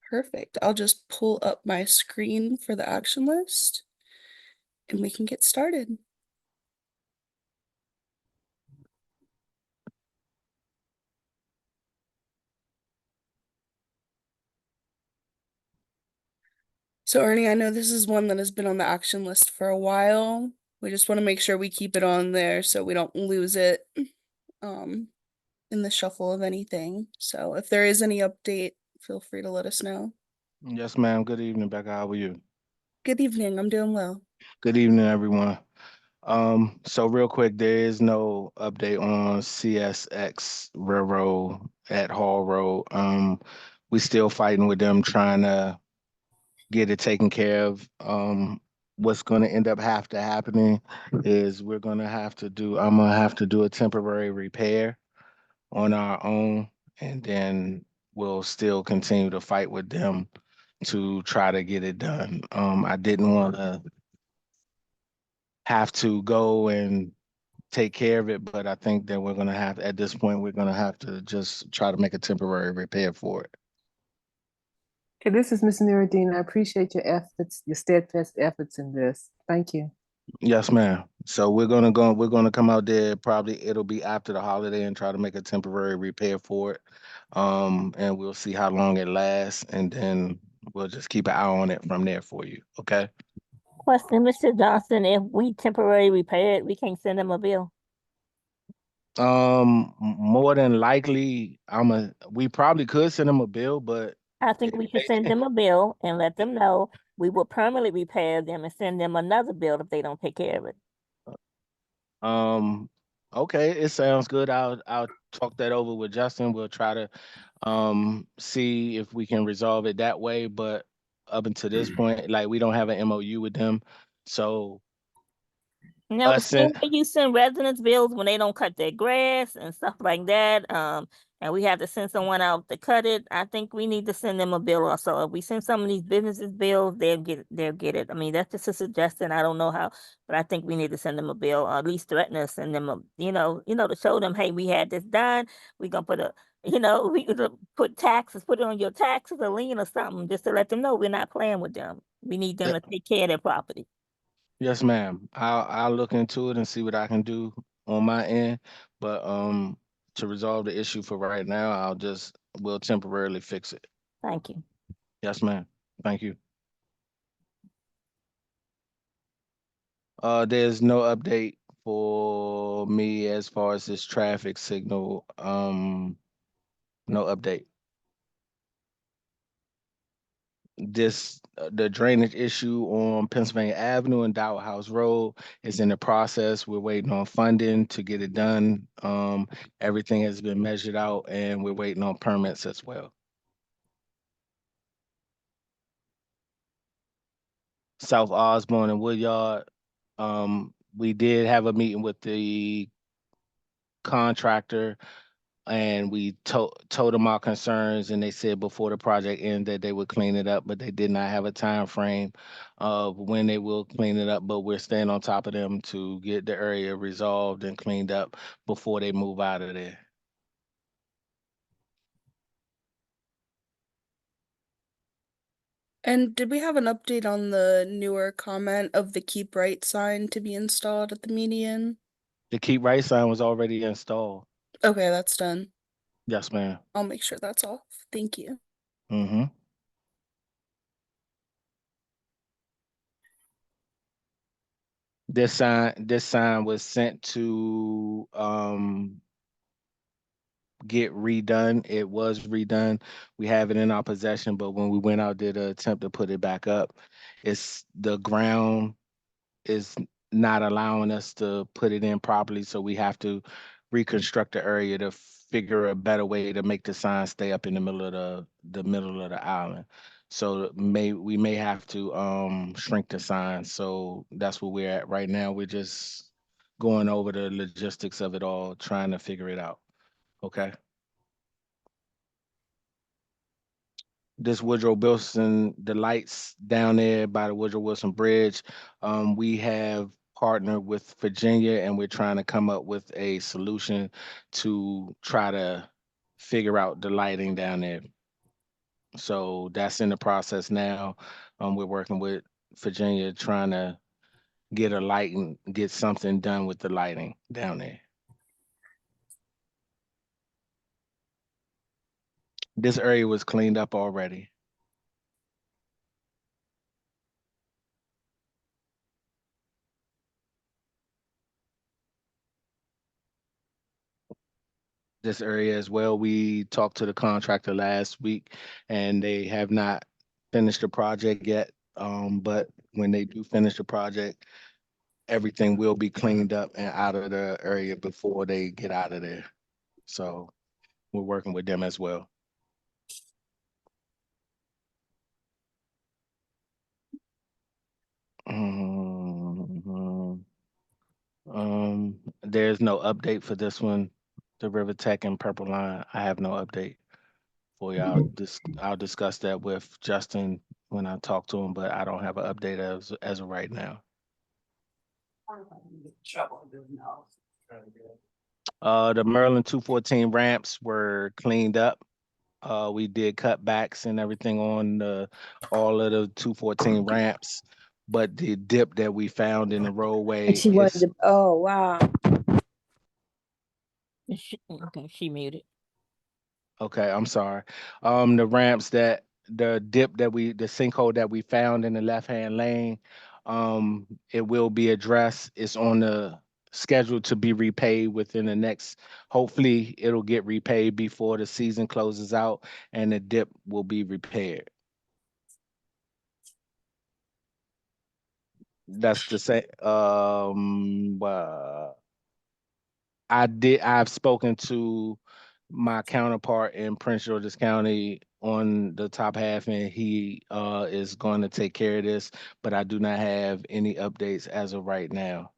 Perfect. I'll just pull up my screen for the action list and we can get started. So Ernie, I know this is one that has been on the action list for a while. We just want to make sure we keep it on there so we don't lose it um in the shuffle of anything. So if there is any update, feel free to let us know. Yes, ma'am. Good evening, Becca. How are you? Good evening. I'm doing well. Good evening, everyone. So real quick, there is no update on CSX Railroad at Hall Road. We still fighting with them, trying to get it taken care of. What's going to end up have to happening is I'm gonna have to do a temporary repair on our own, and then we'll still continue to fight with them to try to get it done. I didn't want to have to go and take care of it, but I think that at this point, we're gonna have to just try to make a temporary repair for it. Okay, this is Miss Nuruddin. I appreciate your efforts, your steadfast efforts in this. Thank you. Yes, ma'am. So we're gonna come out there, probably it'll be after the holiday, and try to make a temporary repair for it. And we'll see how long it lasts, and then we'll just keep an eye on it from there for you. Okay? Question, Mr. Johnson, if we temporarily repair it, we can't send them a bill. More than likely, we probably could send them a bill, but I think we should send them a bill and let them know we will permanently repair them and send them another bill if they don't take care of it. Um, okay, it sounds good. I'll talk that over with Justin. We'll try to see if we can resolve it that way. But up until this point, like, we don't have an MOU with them. So No, the us same and way you send residents bills when they don't cut their grass and stuff like that. And we have to send someone out to cut it. I think we need to send them a bill also. If we send some of these businesses bills, they'll get it. I mean, that's just a suggestion. I don't know how, but I think we need to send them a bill, or at least threaten us, send them a, to show them, hey, we had this done. We're gonna put we gonna put taxes, put it on your taxes, a lien or something, just to let them know we're not playing with them. We need them to take care of their property. yes, ma'am. I'll look into it and see what I can do on my end. But to resolve the issue for right now, we'll temporarily fix it. Thank you. Yes, ma'am. Thank you. There's no update for me as far as this traffic signal. No update. The drainage issue on Pennsylvania Avenue and Dowd House Road is in the process. We're waiting on funding to get it done. Everything has been measured out, and we're waiting on permits as well. South Osborne and Woodyard, we did have a meeting with the contractor, and we told them our concerns, and they said before the project ended they would clean it up, but they did not have a time frame of when they will clean it up. But we're staying on top of them to get the area resolved and cleaned up before they move out of there. And did we have an update on the newer comment of the keep right sign to be installed at the median? The keep right sign was already installed. Okay, that's done. Yes, ma'am. I'll make sure that's off. Thank you. Mm-hmm. This sign was sent to get redone. It was redone. We have it in our possession, but when we went out there to attempt to put it back up, the ground is not allowing us to put it in properly, so we have to reconstruct the area to figure a better way to make the sign stay up in the middle of the middle of the island. So we may have to shrink the sign. So that's where we're at right now. We're just going over the logistics of it all, trying to figure it out. Okay. This Woodrow Wilson, the lights down there by the Woodrow Wilson Bridge, we have partnered with Virginia, and we're trying to come up with a solution to try to figure out the lighting down there. So that's in the process now. We're working with Virginia trying to get a lighting, get something done with the lighting down there. This area was cleaned up already. This area as well. We talked to the contractor last week and they have not finished the project yet. But when they do finish the project, everything will be cleaned up and out of the area before they get out of there. So we're working with them as well. There's no update for this one. The River Tech and Purple Line, I have no update for y'all. I'll discuss that with Justin when I talk to him, but I don't have an update as of right now. The Merlin 214 ramps were cleaned up. We did cutbacks and everything on all of the 214 ramps, but the dip that we found in the roadway And she wanted is to, oh, wow. Okay, she muted. okay. I'm sorry. The ramps that the sinkhole that we found in the left-hand lane, it will be addressed. It's on the schedule to be repaid within the next, hopefully it'll get repaid before the season closes out and the dip will be repaired. That's the same. I've spoken to my counterpart in Prince George's County on the top half, and he is going to take care of this, but I do not have any updates as of right now.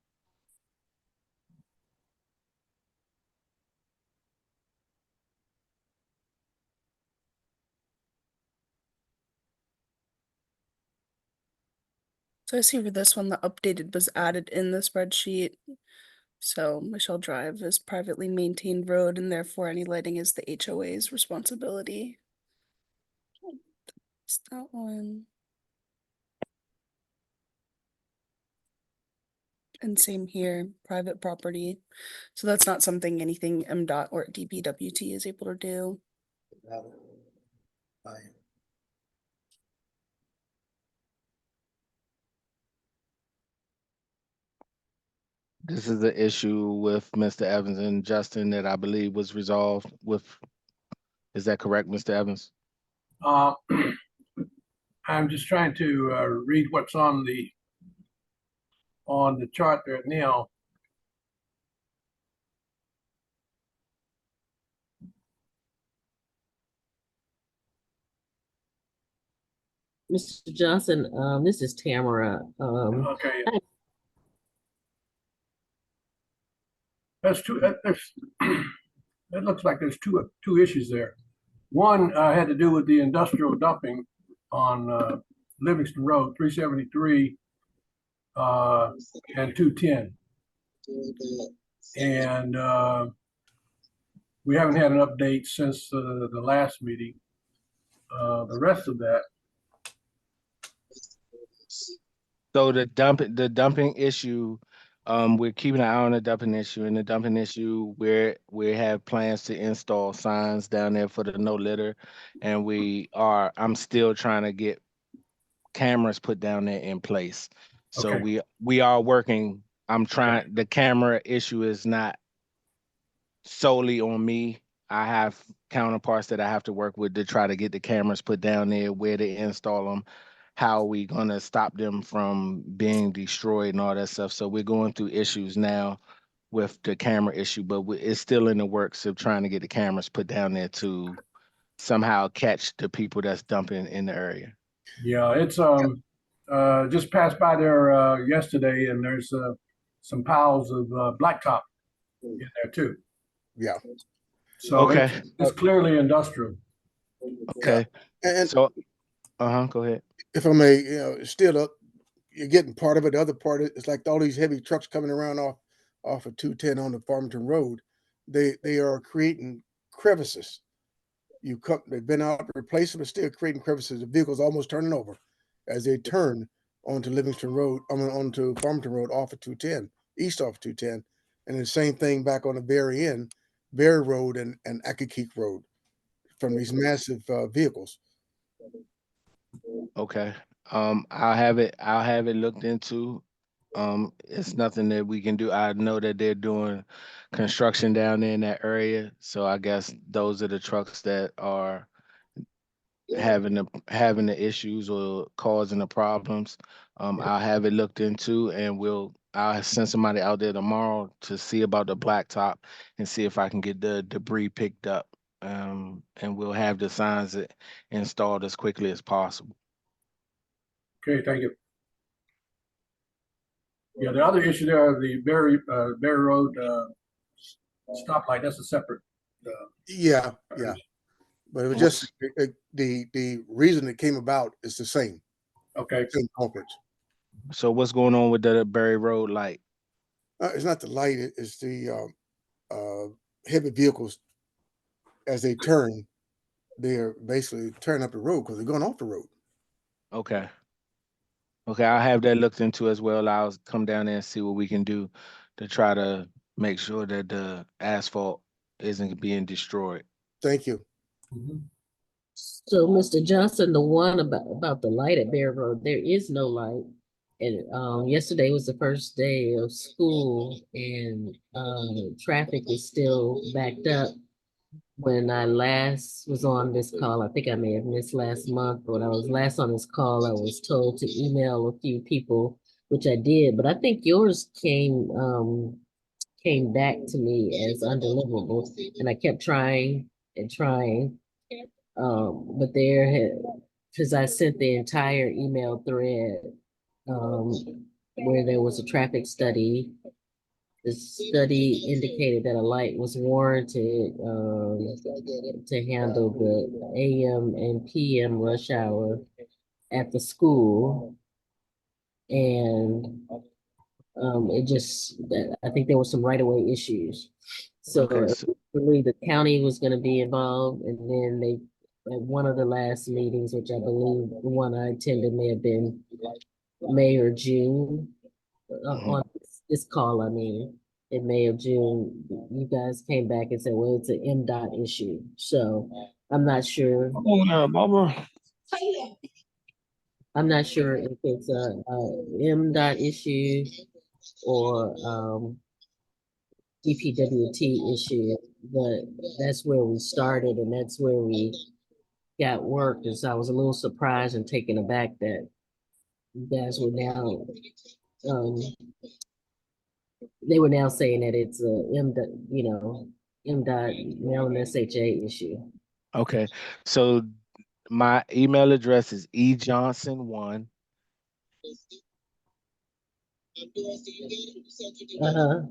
So I see for this one, the updated was added in the spreadsheet. So Michelle Drive is privately maintained road and therefore any lighting is the HOA's responsibility. It's that one. And same here, private property. So that's not something anything MDOT or DPWT is able to do. This is the issue with Mr. Evans and Justin that I believe was resolved with, is that correct, Mr. Evans? I'm just trying to read what's on the chart there now. Mr. Johnson, this is Tamara. Okay. That's two. It looks like there's two issues there. One had to do with the industrial dumping on Livingston Road, 373 and 210. And we haven't had an update since the last meeting. The rest of that. So the dumping issue, we're keeping an eye on the dumping issue. And the dumping issue, we have plans to install signs down there for the no litter, and I'm still trying to get cameras put down there in place. So Okay. we are working. I'm trying. Okay. The camera issue is not solely on me. I have counterparts that I have to work with to try to get the cameras put down there, where to install them, how are we gonna stop them from being destroyed and all that stuff. So we're going through issues now with the camera issue, but it's still in the works of trying to get the cameras put down there to somehow catch the people that's dumping in the area. Yeah, it's just passed by there yesterday, and there's some piles of blacktop in there too. Yeah. So okay, it's clearly industrial. Okay. And so, go ahead. If I may, still up, you're getting part of it. The other part, it's like all these heavy trucks coming around off of 210 on the Farmington Road. They are creating crevices. They've been out to replace them, but still creating crevices. The vehicle's almost turning over as they turn onto Livingston Road, onto Farmington Road off of 210, east off 210. And the same thing back on the very end, Berry Road and Accokeek Road from these massive vehicles. Okay. I'll have it looked into. It's nothing that we can do. I know that they're doing construction down there in that area, so I guess those are the trucks that are having the issues or causing the problems. I'll have it looked into, and I'll send somebody out there tomorrow to see about the blacktop and see if I can get the debris picked up. And we'll have the signs installed as quickly as possible. Okay, thank you. Yeah, the other issue there, the Berry Road stoplight, that's a separate. Yeah. But it was just the reason it came about is the same. Okay. Same culprits. So what's going on with the Berry Road light? It's not the light. It's the heavy vehicles as they turn. They're basically turning up the road because they're going off the road. Okay. Okay, I'll have that looked into as well. I'll come down there and see what we can do to try to make sure that the asphalt isn't being destroyed. Thank you. So, Mr. Johnson, the one about the light at Bear Road, there is no light. And yesterday was the first day of school, and traffic is still backed up. When I last was on this call, I think I may have missed last month, but when I was last on this call, I was told to email a few people, which I did. But I think yours came back to me as undeliverable, and I kept trying and trying. But because I sent the entire email thread where there was a traffic study. The study indicated that a light was warranted to handle the AM and PM rush hour at the school. And I think there were some right-of-way issues. So Okay, really the county was going to be involved, and then at one of the last meetings, which I believe the one I attended may have been May or June, on this call, I mean, in May or June, you guys came back and said, well, it's an MDOT issue. So I'm not sure. I'm not sure if it's a MDOT issue or DPWT issue, but that's where we started and that's where we got work. And so I was a little surprised and taken aback that you guys were now they were now saying that it's a MDOT, Maryland SHA issue. okay. So my email address is ejohnson1 Uh-huh.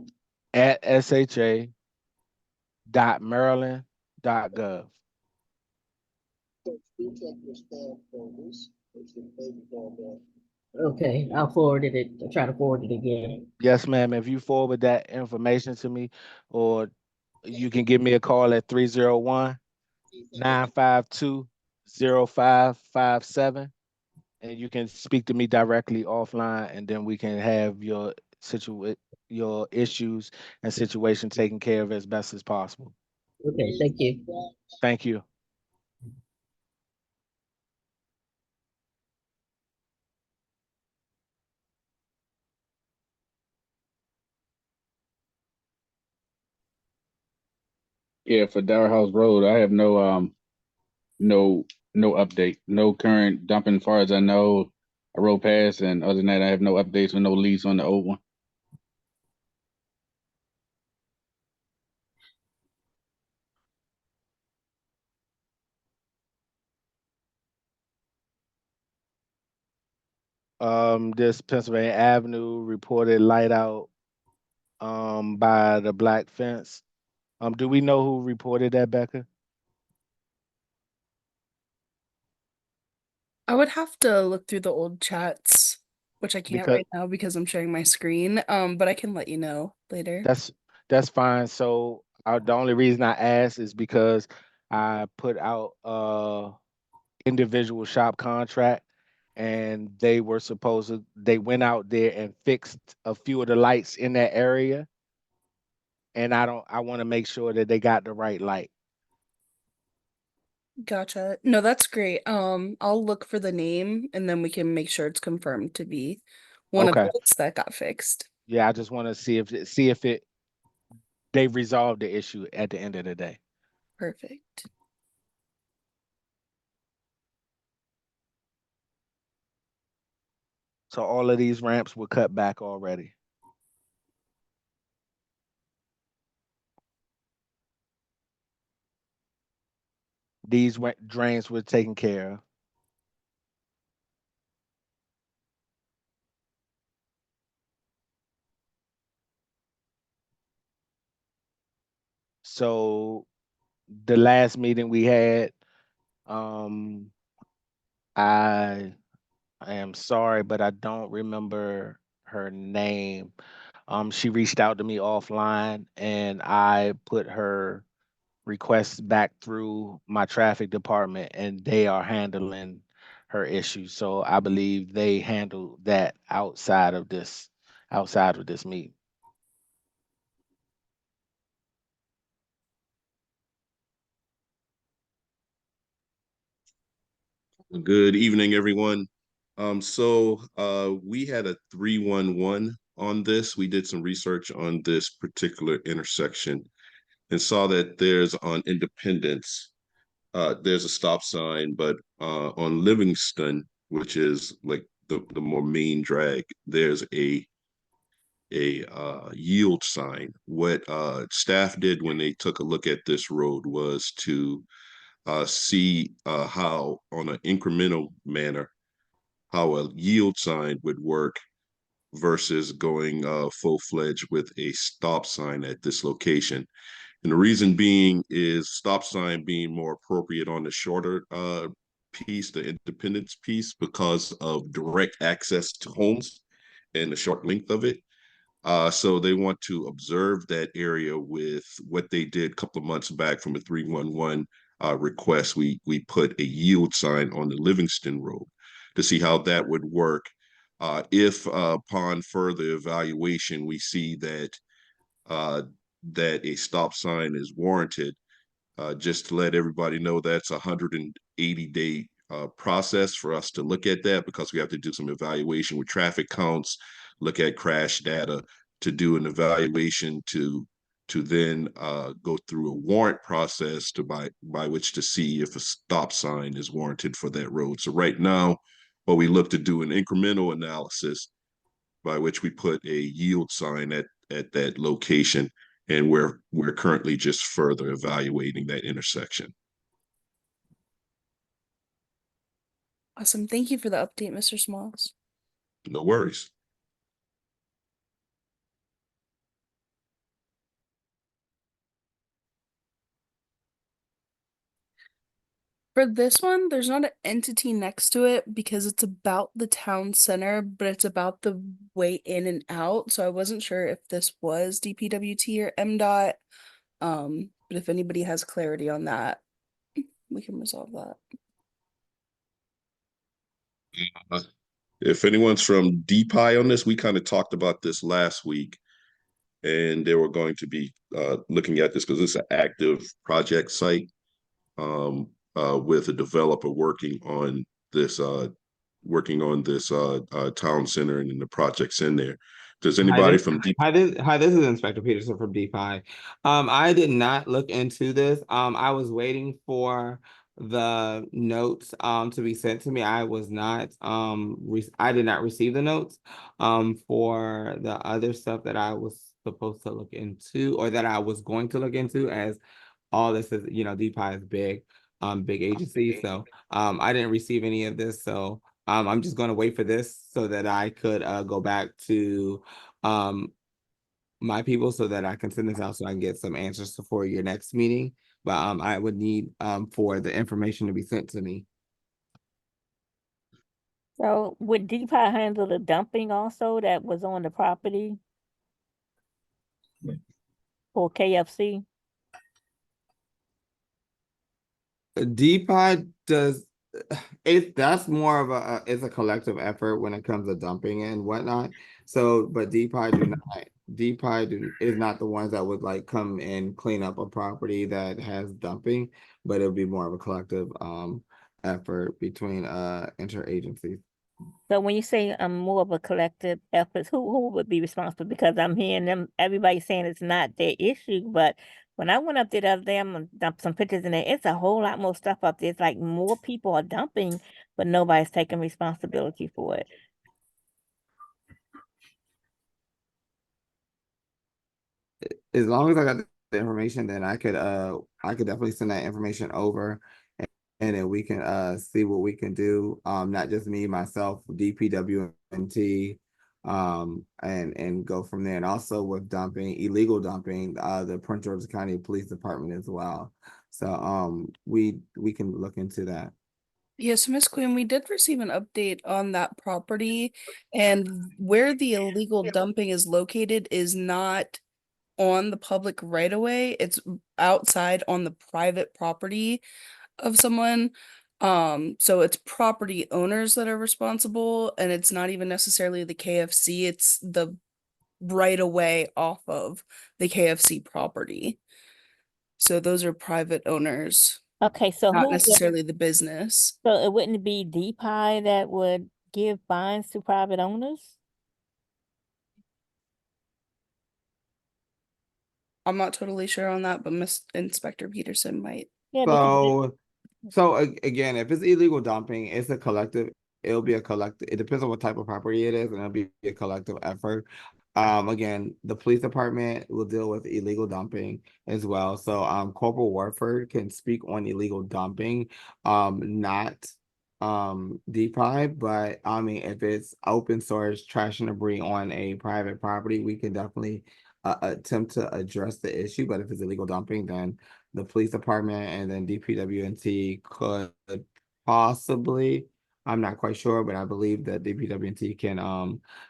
at sha.maryland.gov. Okay, I'll forward it. I'll try to forward it again. Yes, ma'am. If you forward that information to me, or you can give me a call at 301-952-0557, and you can speak to me directly offline, and then we can have your issues and situation taken care of as best as possible. Okay, thank you. Thank you. Yeah, for Dower House Road, I have no update, no current dumping as far as I know. I rode past, and other than that, I have no updates or no leads on the old one. This Pennsylvania Avenue reported light out by the black fence. Do we know who reported that, Becca? I would have to look through the old chats. which I can't because right now because I'm sharing my screen. But I can let you know later. that's fine. So the only reason I asked is because I put out individual shop contract, and they went out there and fixed a few of the lights in that area, and I want to make sure that they got the right light. Gotcha. No, that's great. I'll look for the name and then we can make sure it's confirmed to be one of Okay. those that got fixed. Yeah, I just want to see if they resolved the issue at the end of the day. Perfect. So all of these ramps were cut back already. These drains were taken care of. So the last meeting we had, um, I am sorry, but I don't remember her name. She reached out to me offline, and I put her requests back through my traffic department, and they are handling her issue. So I believe they handled that outside of this meeting. Good evening, everyone. We had a 311 on this. We did some research on this particular intersection and saw that there's on Independence, there's a stop sign, but on Livingston, which is like the more main drag, there's a yield sign. What staff did when they took a look at this road was to see how on an incremental manner how a yield sign would work versus going full-fledged with a stop sign at this location. And the reason being is stop sign being more appropriate on the shorter piece, the Independence piece, because of direct access to homes and the short length of it. So they want to observe that area with what they did a couple of months back from a 311 request. We put a yield sign on the Livingston Road to see how that would work. If upon further evaluation we see uh, that a stop sign is warranted, just to let everybody know that's a 180-day process for us to look at that, because we have to do some evaluation with traffic counts, look at crash data to do an evaluation to then go through a warrant process to by which to see if a stop sign is warranted for that road. So right now, what we look to do an incremental analysis by which we put a yield sign at that location, and we're currently just further evaluating that intersection. Awesome. Thank you for the update, Mr. Smalls. No worries. For this one, there's not an entity next to it because it's about the town center, but it's about the way in and out. So I wasn't sure if this was DPWT or MDOT. But if anybody has clarity on that, we can resolve that. If anyone's from DPI on this, we kind of talked about this last week, and they were going to be looking at this because it's an active project site with a developer this town center and the projects in there. Does anybody from DPI? Hi, this is Inspector Peterson from DPI. I did not look into this. I was waiting for the notes to be sent to me. I was not I did not receive the notes for the other stuff that I was supposed to look into, or that I was going to look into, as all this is, DPI is big agency. So I didn't receive any of this. So I'm just going to wait for this so that I could go back to my people so that I can send this out so I can get some answers for your next meeting. But I would need for the information to be sent to me. So would Depot handle the dumping also that was on the property for KFC? Depot does that's more of it's a collective effort when it comes to dumping and whatnot. So, but Depot is not the ones that would like come and clean up a property that has dumping, but it would be more of a collective effort between interagencies. So when you say more of a collective effort, who would be responsible? Because I'm hearing them, everybody saying it's not their issue, but when I went up there the other day, I'm gonna dump some pictures in there. It's a whole lot more stuff up there. It's like more people are dumping, but nobody's taking responsibility for it. As long as I got the information, then I could definitely send that information over and then we can see what we can do. Not just me, myself, DPWNT, and go from there. And also with dumping, illegal dumping, the Prince George's County Police Department as well. So we can look into that. Yes, Miss Quinn, we did receive an update on that property, and where the illegal dumping is located is not on the public right of way. It's outside on the private property of someone. So it's property owners that are responsible, and it's not even necessarily the KFC, it's the right of way off of the KFC property. So those are private owners, Okay, so not who would, necessarily the business. so it wouldn't be Depot that would give fines to private owners? I'm not totally sure on that, but Miss Inspector Peterson might. Yeah, because So again, if it's illegal dumping, it's a collective. It'll be a collective. It depends on what type of property it is, and it'll be a collective effort. Again, the police department will deal with illegal dumping as well. So, Corporal Warford can speak on illegal dumping, not Depot, but I mean, if it's open source trash and debris on a private property, we can definitely attempt to address the issue. But if it's illegal dumping, then the police department and then DPWNT could possibly, I'm not quite sure, but I believe that DPWNT can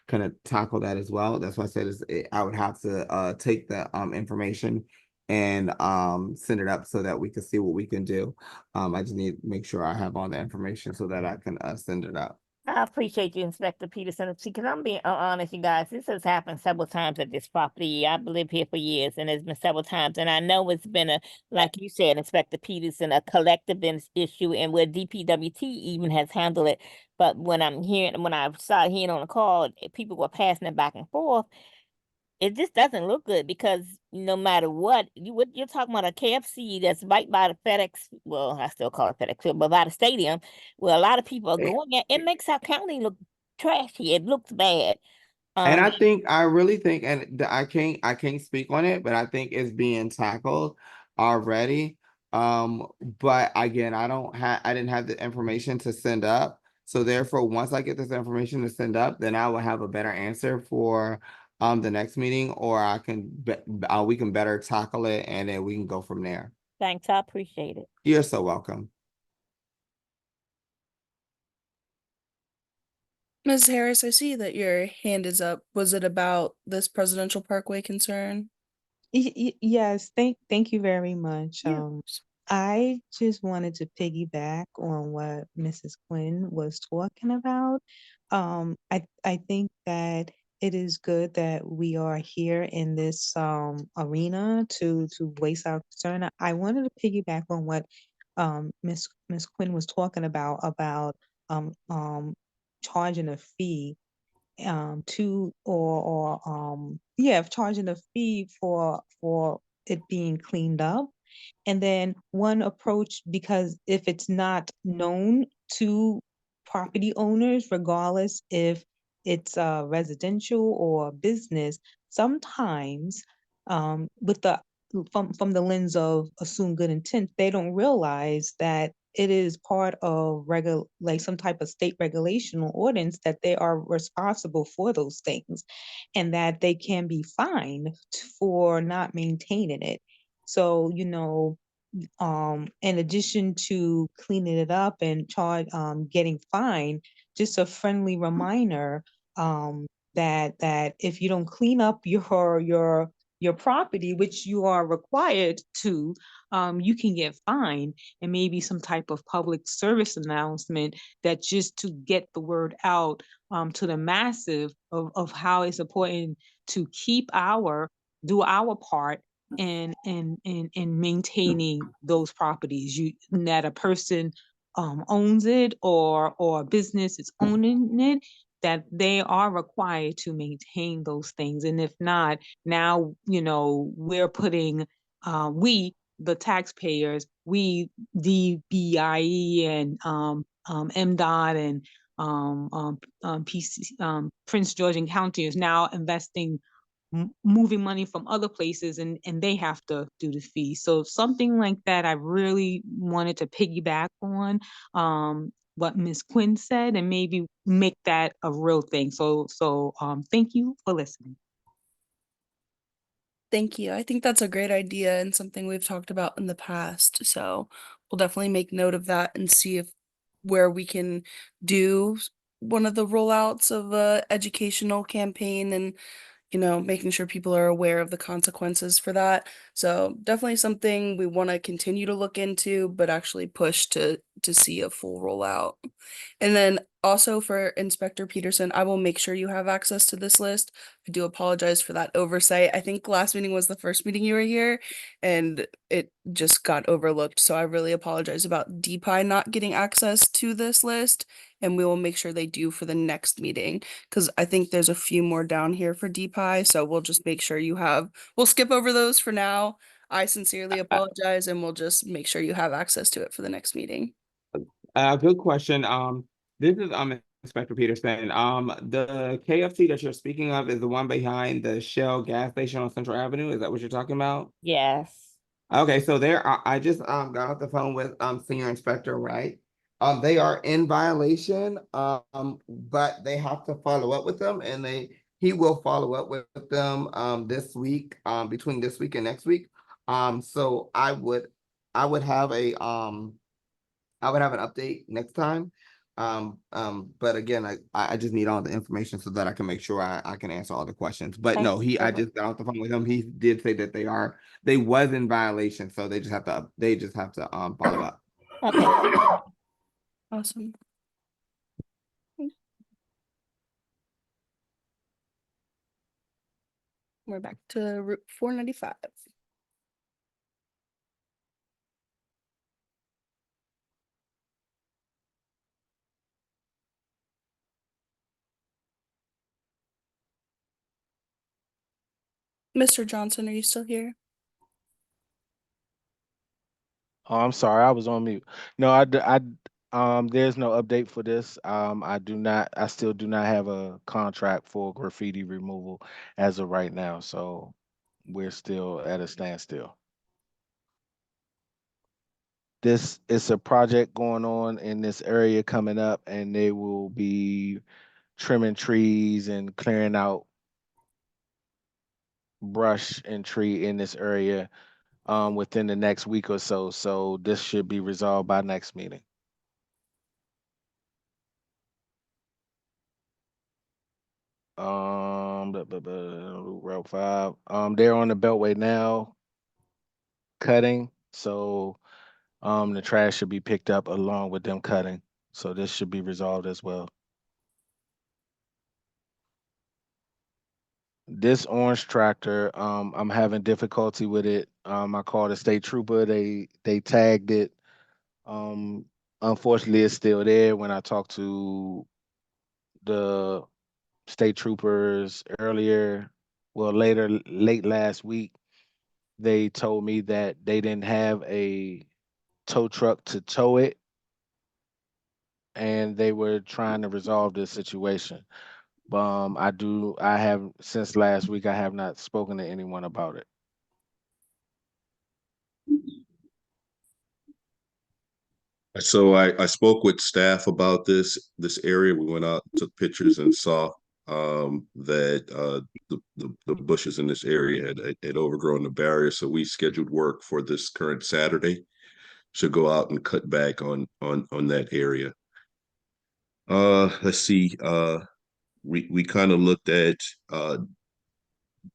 kind of tackle that as well. That's why I said I would have to take the information and send it up so that we can see what we can do. I just need to make sure I have all the information so that I can send it up. I appreciate you, Inspector Peterson. See, because I'm being honest, you guys, this has happened several times at this property. I've lived here for years, and it's been several times. And I know it's been like you said, Inspector Peterson, a collective issue, and where DPWT even has handled it. But when I started hearing on the call, people were passing it back and forth. It just doesn't look good because no matter what you're talking about a KFC that's right by the FedEx. Well, I still call it FedEx Field, but by the stadium, where a lot of people are going. It makes our county look trashy. It looks bad. And I really think, and I can't speak on it, but I think it's being tackled already. But again, I didn't have the information to send up. So therefore, once I get this information to send up, then I will have a better answer for the next meeting, or we can better tackle it, and then we can go from there. Thanks, I appreciate it. You're so welcome. Ms. Harris, I see that your hand is up. Was it about this Presidential Parkway concern? Yes, thank you very much. Yeah. I just wanted to piggyback on what Mrs. Quinn was talking about. I think that it is good that we are here in this arena to voice our concern. I wanted to piggyback on what Miss Quinn was talking about um um charging a fee to or yeah, charging a fee for it being cleaned up. And then one approach, because if it's not known to property owners, regardless if it's residential or business, sometimes with the from the lens of assume good intent, they don't realize that it is part of like some type of state regulation or ordinance that they are responsible for those things and that they can be fined for not maintaining it. So, in addition to cleaning it up and getting fined, just a friendly reminder that if you don't clean up your property, which you are required to, you can get fined, and maybe some type of public service announcement that just to get the word out to the massive of how it's important to do our part in maintaining those properties. That a person owns it, or a business is owning it, that they are required to maintain those things. And if not, now we're putting the taxpayers, DBIE and MDOT and PC, Prince George and County is now investing, moving money from other places, and they have to do the fee. So something like that, I really wanted to piggyback on what Ms. Quinn said, and maybe make that a real thing. So thank you for listening. Thank you. I think that's a great idea and something we've talked about in the past. So we'll definitely make note of that and see if where we can do one of the rollouts of a educational campaign, and making sure people are aware of the consequences for that. So definitely something we want to continue to look into, but actually push to see a full rollout. And then also for Inspector Peterson, I will make sure you have access to this list. I do apologize for that oversight. I think last meeting was the first meeting you were here and it just got overlooked. So I really apologize about DPI not getting access to this list, and we will make sure they do for the next meeting, because I think there's a few more down here for DPI. So we'll just make sure we'll skip over those for now. I sincerely apologize, and we'll just make sure you have access to it for the next meeting. Good question. This is Inspector Peterson. The KFC that you're speaking of is the one behind the Shell gas station on Central Avenue. Is that what you're talking about? Yes. Okay, so I just got off the phone with Senior Inspector Wright. They are in violation, but they have to follow up with them, and he will follow up with them this week, between this week and next week. So I would have I would have an update next time. But again, I just need all the information so that I can make sure I can answer all the questions. But Thank no, you so I much. just got off the phone with him. He did say that they was in violation, so they just have to follow up. Okay. Awesome. We're back to Route 495. Mr. Johnson, are you still here? Oh, I'm sorry, I was on mute. No, there's no update for this. I still do not have a contract for graffiti removal as of right now, so we're still at a standstill. This is a project going on in this area coming up, and they will be trimming trees and clearing out brush and tree in this area within the next week or so. So this should be resolved by next meeting. Route 5. They're on the Beltway now, cutting. So the trash should be picked up along with them cutting. So this should be resolved as well. This orange tractor, I'm having difficulty with it. I called a state trooper. They tagged it. Unfortunately, it's still there. When I talked to the state troopers earlier, well, late last week, they told me that they didn't have a tow truck to tow it, and they were trying to resolve this situation. I have, since last week, I have not spoken to anyone about it. So I spoke with staff about this area. We went out, took pictures, and saw that the bushes in this area had overgrown the barrier. So we scheduled work for this current Saturday to go out and cut back on that area. Let's see. We kind of looked at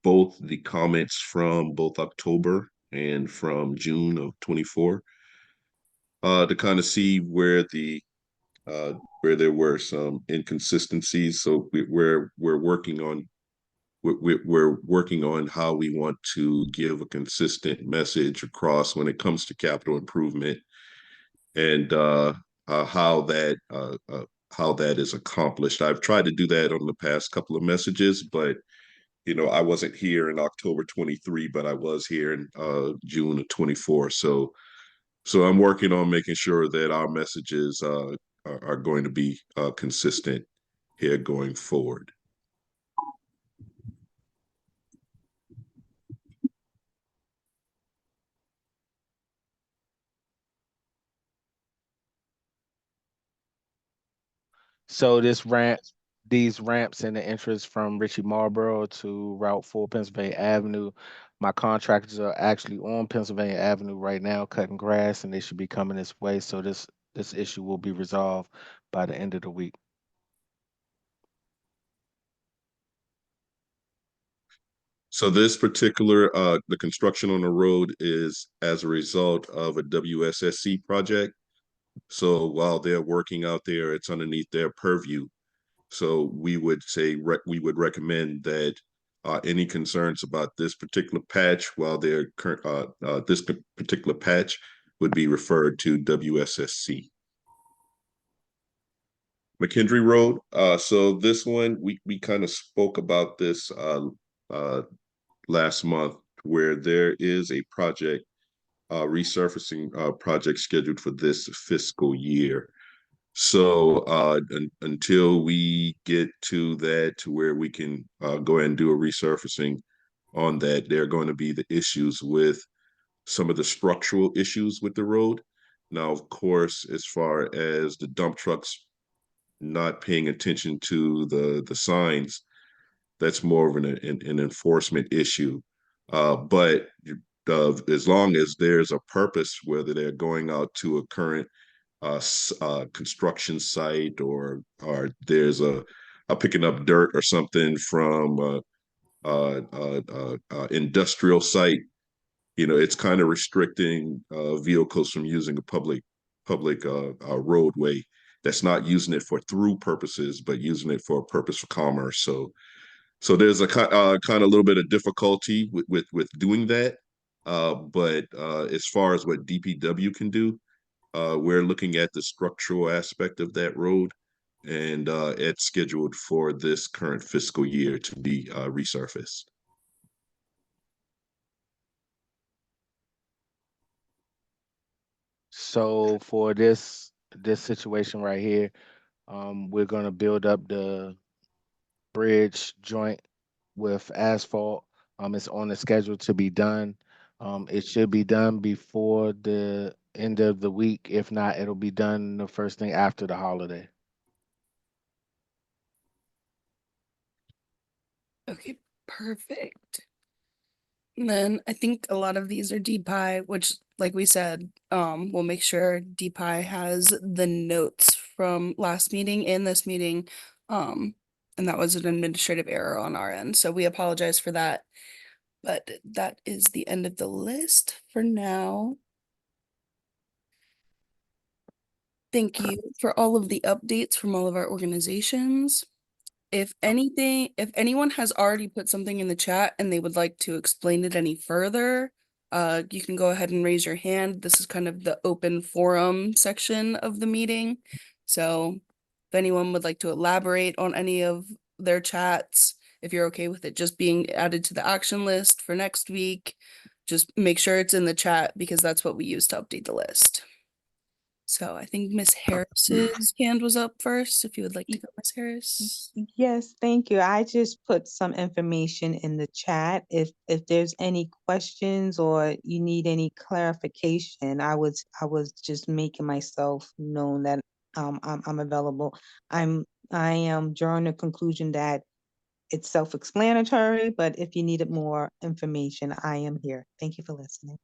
both the comments from both October and from June of 24 to kind of see where there were some inconsistencies. So we're working on we're working on how we want to give a consistent message across when it comes to capital improvement and how that is accomplished. I've tried to do that on the past couple of messages, but I wasn't here in October 23, but I was here in June of 24. So I'm working on making sure that our messages are going to be consistent here going forward. So these ramps and the entrance from Ritchie Marlboro to Route 4 Pennsylvania Avenue, my contractors are actually on Pennsylvania Avenue right now cutting grass, and they should be coming this way. So this issue will be resolved by the end of the week. So this particular the construction on the road is as a result of a WSSC project. So while they're working out there, it's underneath their purview. So we would say we would recommend that any concerns about this particular patch, while they're this particular patch, would be referred to WSSC. McKendree Road. So this one we kind of spoke about this last month, where there is a project resurfacing project scheduled for this fiscal year. So until we get to that, to where we can go ahead and do a resurfacing on that, there are going to be the issues with some of the structural issues with the road. Now, of course, as far as the dump trucks not paying attention to the signs, that's more of an enforcement issue. But as long as there's a purpose, whether they're going out to a current construction site or there's a picking up dirt or something from industrial site, it's kind of restricting vehicles from using a public roadway that's not using it for through purposes, but using it for a purpose for commerce. So there's a kind of little bit of difficulty with doing that. But as far as what DPW can do, we're looking at the structural aspect of that road, and it's scheduled for this current fiscal year to be resurfaced. So for this situation right here, we're gonna build up the bridge joint with asphalt. It's on the schedule to be done. It should be done before the end of the week. If not, it'll be done the first thing after the holiday. Okay, perfect. And then I think a lot of these are DPI, which, like we said, we'll make sure DPI has the notes from last meeting and this meeting. And that was an administrative error on our end, so we apologize for that. But that is the end of the list for now. Thank you for all of the updates from all of our organizations. If anyone has already put something in the chat and they would like to explain it any further, you can go ahead and raise your hand. This is kind of the open forum section of the meeting. So if anyone would like to elaborate on any of their chats, if you're okay with it just being added to the action list for next week, just make sure it's in the chat because that's what we use to update the list. So I think Miss Harris's hand was up first. If you would like to go, Miss Harris. Yes, thank you. I just put some information in the chat. If there's any questions or you need any clarification, I was just making myself known that I'm available. I am drawing the conclusion that it's self-explanatory, but if you needed more information, I am here. Thank you for listening.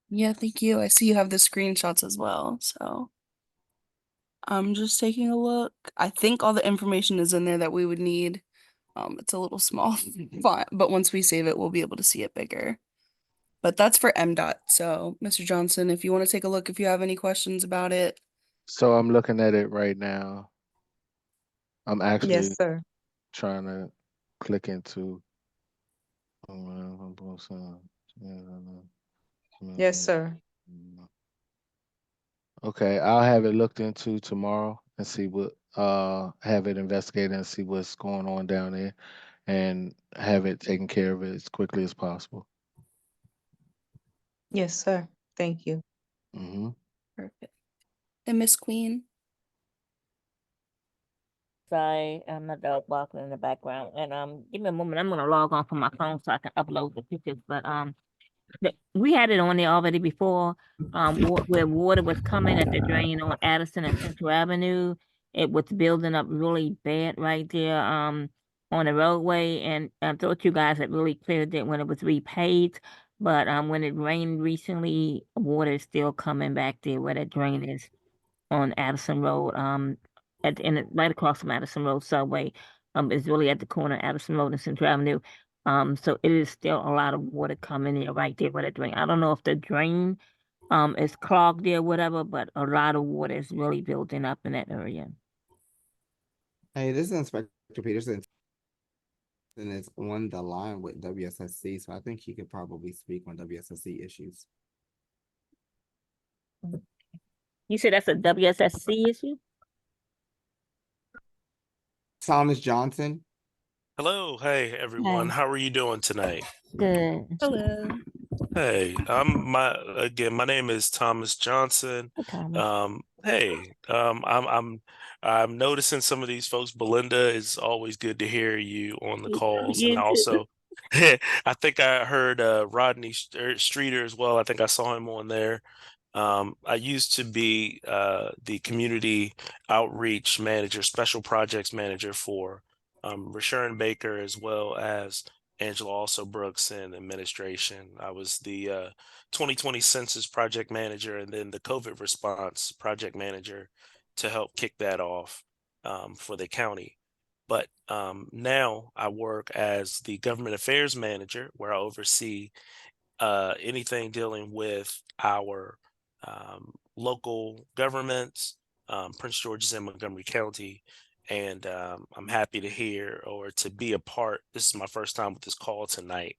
Yeah, thank you. I see you have the screenshots as well, so I'm just taking a look. I think all the information is in there that we would need. It's a little small font, but once we save it, we'll be able to see it bigger. But that's for MDOT. So, Mr. Johnson, if you want to take a look, if you have any questions about it. So I'm looking at it right now. I'm actually Yes, sir. trying to click into. Yes, sir. Okay, I'll have it looked into tomorrow and see what have it investigated and see what's going on down there and have it taken care of as quickly as possible. Yes, sir. Thank you. Mm-hmm. Perfect. And Miss Queen. Sorry, my dog barking in the background. And give me a moment. I'm gonna log on from my phone so I can upload the pictures. But we had it on there already before. Where water was coming at the drain on Addison and Central Avenue, it was building up really bad right there. On the roadway, and I thought you guys had really cleared it when it was repaid. But when it rained recently, water is still coming back there where that drain is on Addison Road. Right across from Addison Road subway. Is really at the corner of Addison Road and Central Avenue. So it is still a lot of water coming in right there where the drain. I don't know if the drain is clogged there, whatever, but a lot of water is really building up in that area. Hey, this is Inspector Peterson, and it's on the line with WSSC, so I think he could probably speak on WSSC issues. You said that's a WSSC issue? Thomas Johnson. Hello, hey everyone. Hi. How are you doing tonight? Good. Hello. Hey, my name is Thomas Johnson. Hey, Thomas. I'm noticing some of these folks. Belinda, it's always good to hear you on the calls, and You I too. also I think I heard Rodney Streeter as well. I think I saw him on there. I used to be the community outreach manager, special projects manager for Rashawn Baker, as well as Angela also Brooks in administration. I was the 2020 census project manager and then the COVID response project manager to help kick that off for the county. But now I work as the government affairs manager, where I oversee anything dealing with our local governments, Prince George's and Montgomery County. And I'm happy to hear or to be a part. This is my first time with this call tonight.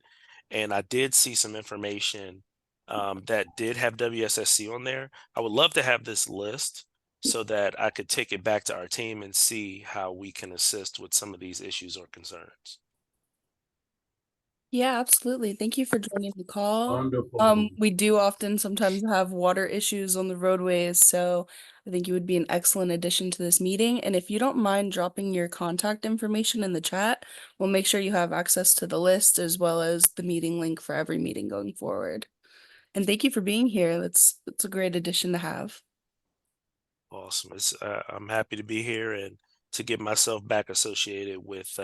And I did see some information that did have WSSC on there. I would love to have this list so that I could take it back to our team and see how we can assist with some of these issues or concerns. Yeah, absolutely. Thank you for joining the call. Wonderful. We do often sometimes have water issues on the roadways, so I think you would be an excellent addition to this meeting. And if you don't mind dropping your contact information in the chat, we'll make sure you have access to the list as well as the meeting link for every meeting going forward. And thank you for being here. That's a great addition to have. Awesome. I'm happy to be here and to get myself back associated with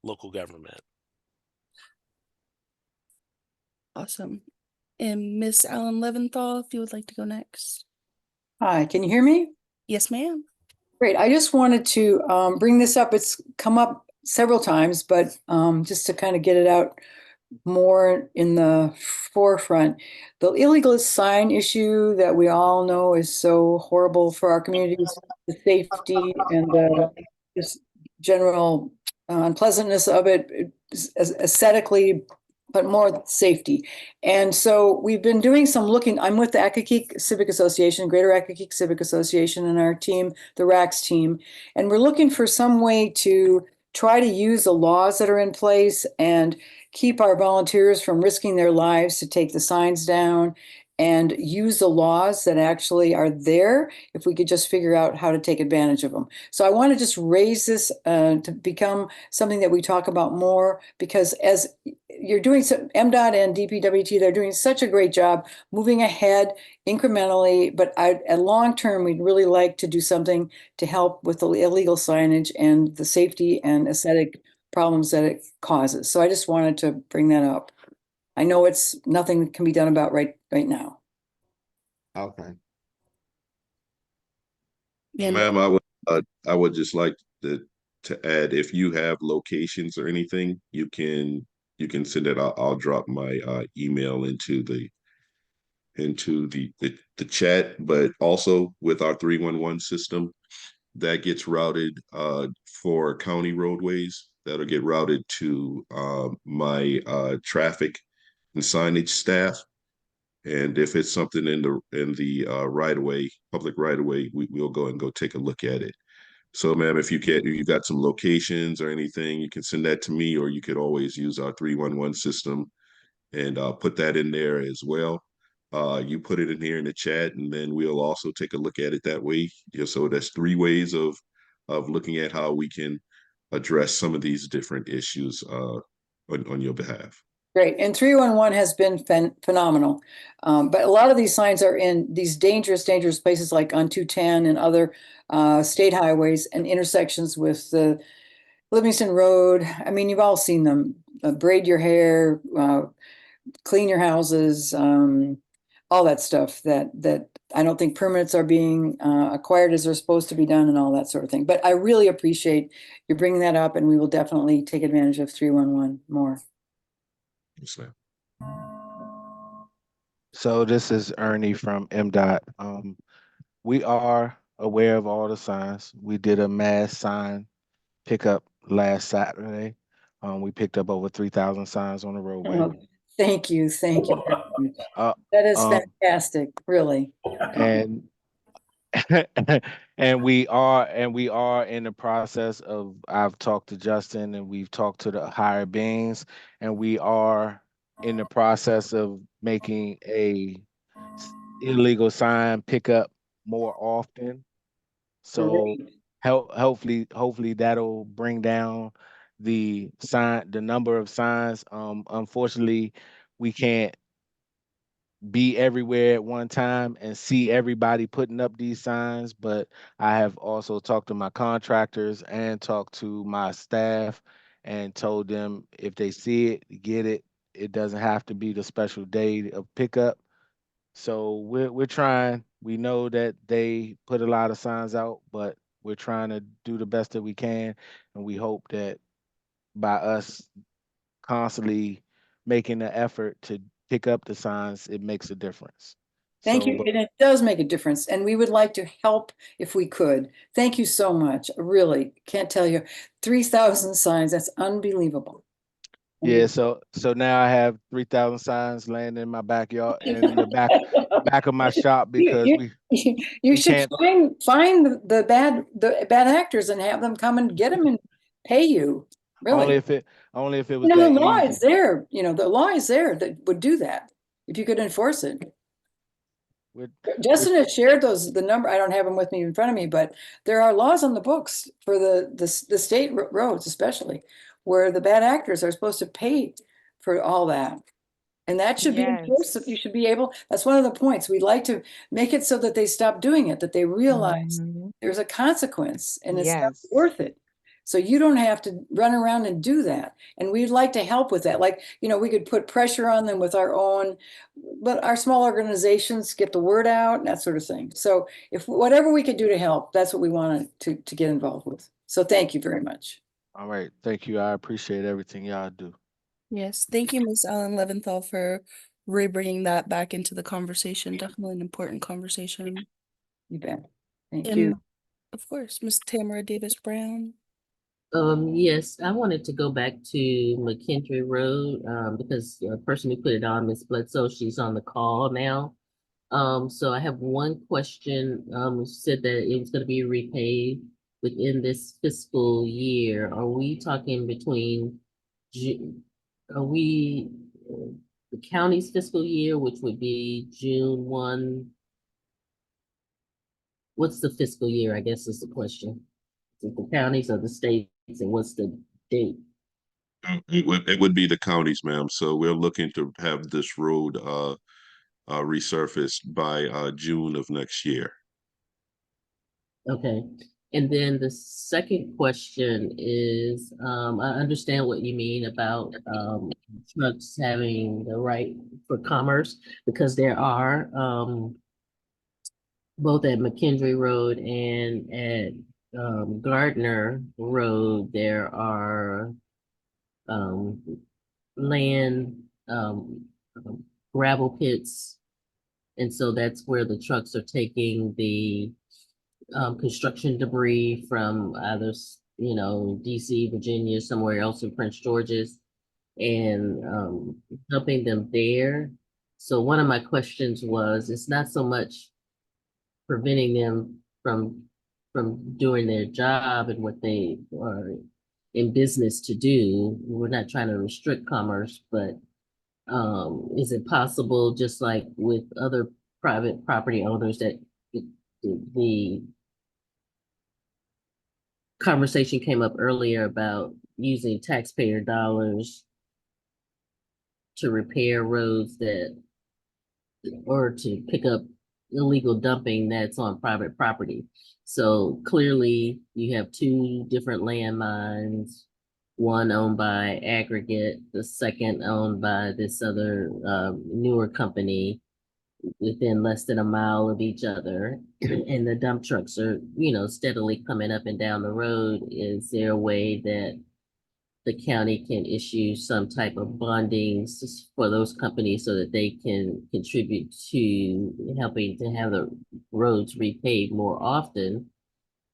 local government. Awesome. And Miss Ellen Leventhal, if you would like to go next. Hi, can you hear me? Yes, ma'am. Great. I just wanted to bring this up. It's come up several times, but just to kind of get it out more in the forefront. The illegal sign issue that we all know is so horrible for our communities, the safety and the just general unpleasantness of it, aesthetically, but more safety. And so we've been doing some looking. I'm with the Accokeek Civic Association, Greater Accokeek Civic Association, and our team, the RACS team. And we're looking for some way to try to use the laws that are in place and keep our volunteers from risking their lives to take the signs down and use the laws that actually are there if we could just figure out how to take advantage of them. So I want to just raise this to become something that we talk about more, because as you're doing some MDOT and DPWT, they're doing such a great job moving ahead incrementally, but at long term, we'd really like to do something to help with the illegal signage and the safety and aesthetic problems that it causes. So I just wanted to bring that up. I know it's nothing that can be done about right now. Okay. Yeah, Ma'am, I would just like to add, if you have locations or anything, you can send it. I'll drop my email into the chat. But also with our 311 system, that gets routed for county roadways. That'll get routed to my traffic and signage staff. And if it's something in the right of way, public right of way, we'll go take a look at it. So, ma'am, if you got some locations or anything, you can send that to me, or you could always use our 311 system and put that in there as well. You put it in here in the chat, and then we'll also take a look at it that way. Yeah, so that's 3 ways of looking at how we can address some of these different issues on your behalf. Great. And 311 has been phenomenal. But a lot of these signs are in these dangerous places like on 210 and other state highways and intersections with the Livingston Road. I mean, you've all seen them. Braid your hair, clean your houses, all that stuff that I don't think permits are being acquired as they're supposed to be done and all that sort of thing. But I really appreciate you bringing that up, and we will definitely take advantage of 311 more. Yes, ma'am. So this is Ernie from MDOT. We are aware of all the signs. We did a mass sign pickup last Saturday. We picked up over 3,000 signs on the roadway. Oh, thank you very much. Uh, That is um, fantastic, really. and and we are in the process of, I've talked to Justin and we've talked to the higher beings, and we are in the process of making a illegal sign pickup more often. So Great. hopefully that'll bring down the number of signs. Unfortunately, we can't be everywhere at one time and see everybody putting up these signs, but I have also talked to my contractors and talked to my staff and told them if they see it, get it. It doesn't have to be the special day of pickup. So we're trying. We know that they put a lot of signs out, but we're trying to do the best that we can, and we hope that by us constantly making the effort to pick up the signs, it makes a difference. Thank So, you. but And it does make a difference. And we would like to help if we could. Thank you so much. Really, can't tell you. 3,000 signs. That's unbelievable. yeah, so now I have 3,000 signs laying in my backyard in the back of my shop because You, you, you we should can't. find the bad actors and have them come and get them and pay you. only Really. if it only if it was You know, that the law is easy. there. You know, the law is there that would do that if you could enforce it. We're, we're Justin has shared the number. I don't have them with me in front of me, but there are laws on the books for the state roads, especially where the bad actors are supposed to pay for all that. And that should be enforced. You Yes. should be able, that's one of the points. We'd like to make it so that they stop doing it, that they realize Mhm. there's a consequence and it's not Yes. worth it. So you don't have to run around and do that. And we'd like to help with that. Like, you know, we could put pressure on them with our own, but our small organizations get the word out and that sort of thing. So if whatever we could do to help, that's what we wanted to get involved with. So thank you very much. all right. Thank you. I appreciate everything y'all do. yes. Thank you, Miss Ellen Leventhal, for re-bringing that back into the conversation. Definitely an important conversation. You bet. Thank you. And of course, Miss Tamara Davis Brown. Yes, I wanted to go back to McKentry Road, because the person who put it on, Miss Bledsoe, she's on the call now. So I have one question. Said that it was gonna be repaid within this fiscal year. Are we talking between are we, the county's fiscal year, which would be June 1? What's the fiscal year, I guess is the question. Is it the counties or the states, and what's the date? It would be the counties, ma'am. So we're looking to have this road resurfaced by June of next year. Okay. And then the second question is, I understand what you mean about trucks having the right for commerce, because there are both at McKendree Road and at Gardner Road, there are um, land gravel pits. And so that's where the trucks are taking the construction debris from either, DC, Virginia, somewhere else in Prince George's, and dumping them there. So one of my questions was, it's not so much preventing them from doing their job and what they are in business to do. We're not trying to restrict commerce, but is it possible, just like with other private property owners, that the conversation came up earlier about using taxpayer dollars to repair roads or to pick up illegal dumping that's on private property? So clearly you have two different landmines, one owned by Aggregate, the second owned by this other newer company, within less than a mile of each other, and the dump trucks are, steadily coming up and down the road. Is there a way that the county can issue some type of bonding for those companies so that they can contribute to helping to have the roads repaved more often,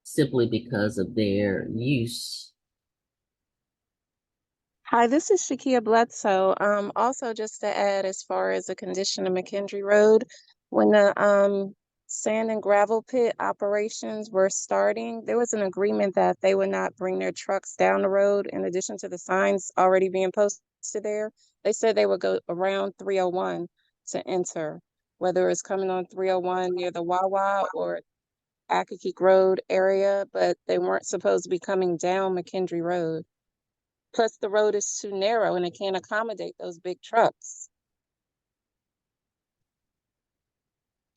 simply because of their use? Hi, this is Shakia Bledsoe. Also just to add, as far as the condition of McKendree Road, when the sand and gravel pit operations were starting, there was an agreement that they would not bring their trucks down the road in addition to the signs already being posted there. They said they would go around 301 to enter, whether it's coming on 301 near the Wawa or Accokeek Road area, but they weren't supposed to be coming down McKendree Road. Plus, the road is too narrow and it can't accommodate those big trucks.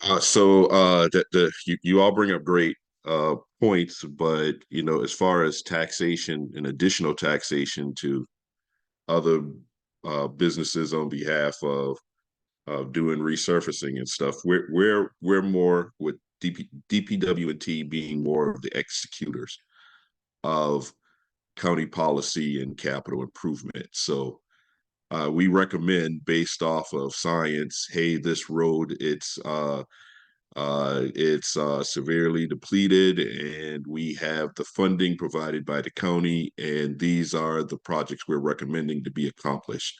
You all bring up great points, but as far as taxation and additional taxation to other businesses on behalf of doing resurfacing and stuff, we're more with DPW&T being more of the executors of county policy and capital improvement. So we recommend, based off of science, hey, this road, it's severely depleted, and we have the funding provided by the county, and these are the projects we're recommending to be accomplished.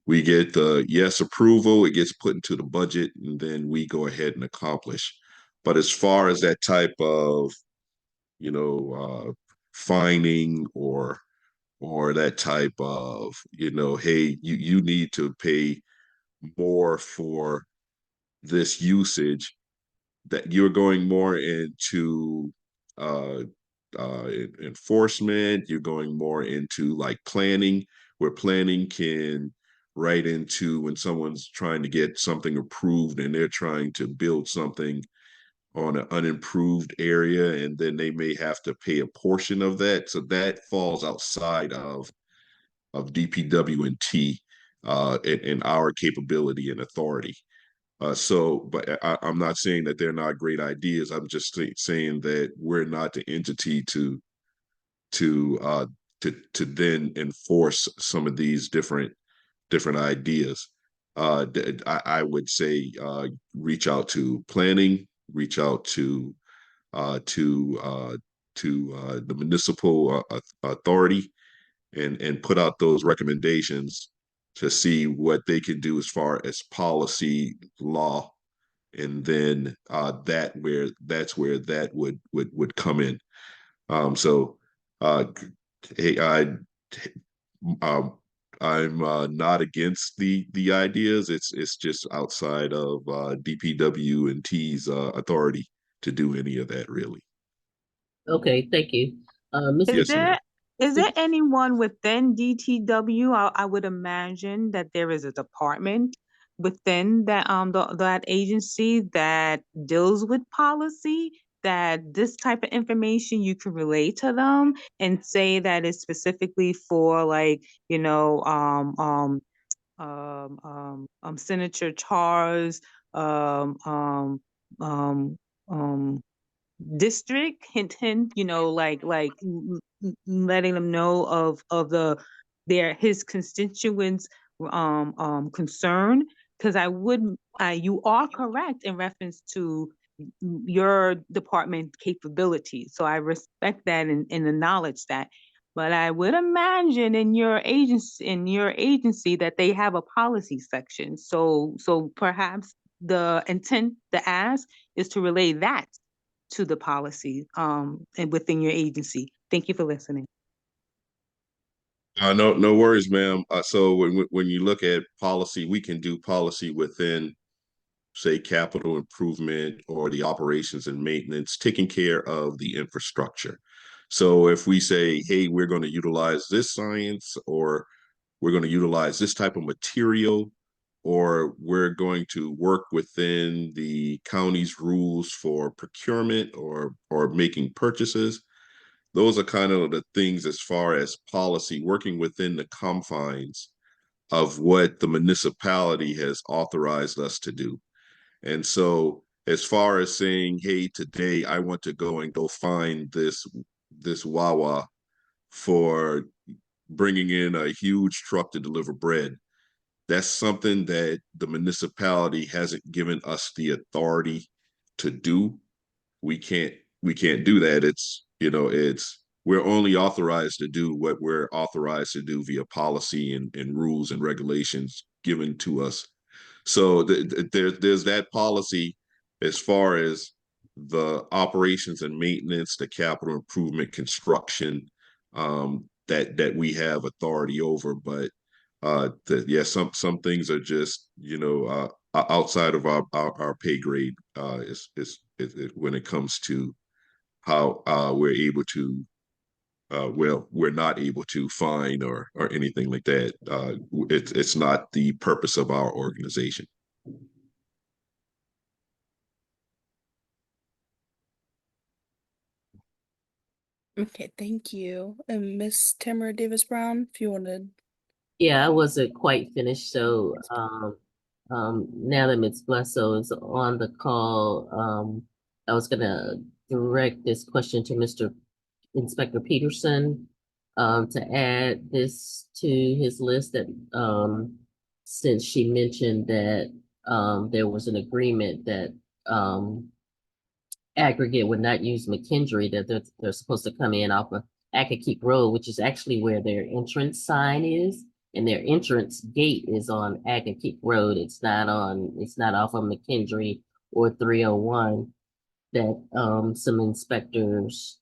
We get the yes approval, it gets put into the budget, and then we go ahead and accomplish. But as far as that type of, fining or that type of, hey, you need to pay more for this usage, that you're going more into uh, enforcement, you're going more into like planning, where planning can right into when someone's trying to get something approved and they're trying to build something on an unimproved area, and then they may have to pay a portion of that. So that falls outside of DPW&T and our capability and authority. But I'm not saying that they're not great ideas. I'm just saying that we're not the entity to then enforce some of these different ideas. I would say reach out to planning, reach out to the municipal authority, and put out those recommendations to see what they can do as far as policy, law, and then that's where that would come in. So hey, I'm not against the ideas. It's just outside of DPW&T's authority to do any of that, really. Okay, thank you. Is Yes, ma'am. Is there anyone within DTW? I would imagine that there is a department within that agency that deals with policy, that this type of information you can relay to them and say that it's specifically for, like, Senator Charles um um district, hint hint, letting them know of his constituents concern. Because you are correct in reference to your department capability, so I respect that and acknowledge that. But I would imagine in your agency that they have a policy section, so perhaps the intent, the ask, is to relay that to the policy and within your agency. Thank you for listening. No worries, ma'am. So when you look at policy, we can do policy within, say, capital improvement or the operations and maintenance, taking care of the infrastructure. So if we say, hey, we're going to utilize this science, or we're going to utilize this type of material, or we're going to work within the county's rules for procurement or making purchases, those are kind of the things as far as policy, working within the confines of what the municipality has authorized us to do. And so as far as saying, hey, today I want to go find this Wawa for bringing in a huge truck to deliver bread, that's something that the municipality hasn't given us the authority to do. We can't do that. We're only authorized to do what we're authorized to do via policy and rules and regulations given to us. So there's that policy as far as the operations and maintenance, the capital improvement, construction, that we have authority over. But some things are just outside of our pay grade. When it comes to how we're able to, we're not able to fine or anything like that. It's not the purpose of our organization. Okay, thank you. And Miss Tamara Davis Brown, if you wanted. Yeah, I wasn't quite finished, so now that Ms. Blesso is on the call, I was gonna direct this question to Mr. Inspector Peterson, to add this to his list, that since she mentioned that there was an agreement that aggregate would not use McKendree, that they're supposed to come in off of Accokeek Road, which is actually where their entrance sign is. And their entrance gate is on Accokeek Road. It's not off of McKendree or 301. That some inspectors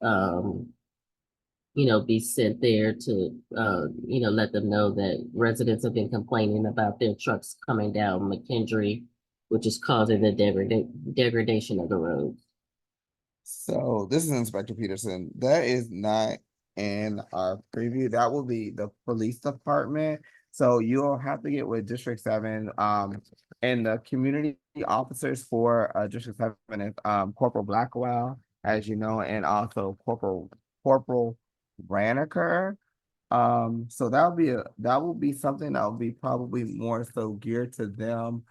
be sent there to let them know that residents have been complaining about their trucks coming down McKendree, which is causing the degradation of the road. So this is Inspector Peterson. That is not in our preview. That will be the police department. So you'll have to get with District 7, and the community officers for District 7 is Corporal Blackwell, as you know, and also Corporal Raniker. So that will be something that will be probably more so geared to them.